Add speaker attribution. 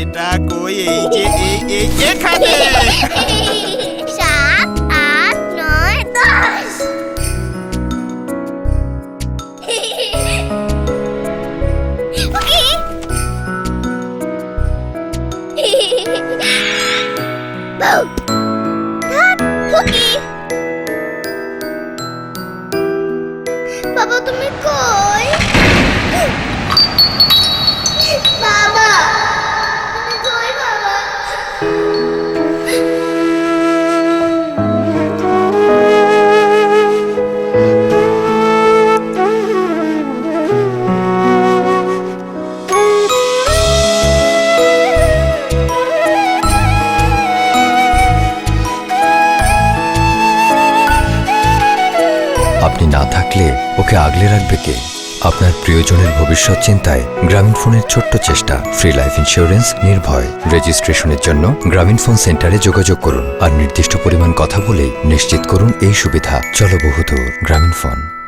Speaker 1: এটা কই? এই যে এই এখানে।
Speaker 2: 7, 8, 9, 10 ওকে বউ থাক ওকে বাবা তুমি কই বাবা তুমি কই বাবা
Speaker 3: আপনি না থাকলে ওকে আগলে রাখবে কে? আপনার প্রিয়জনের ভবিষ্যৎ চিন্তায় গ্রামীণফোনের ছোট্ট চেষ্টা। ফ্রি লাইফ ইন্স্যুরেন্স নির্ভয়। রেজিস্ট্রেশনের জন্য গ্রামীণফোন সেন্টারে যোগাযোগ করুন আর নির্দিষ্ট পরিমাণ কথা বলেই নিশ্চিত করুন এই সুবিধা। চলো বহুদূর। গ্রামীণফোন।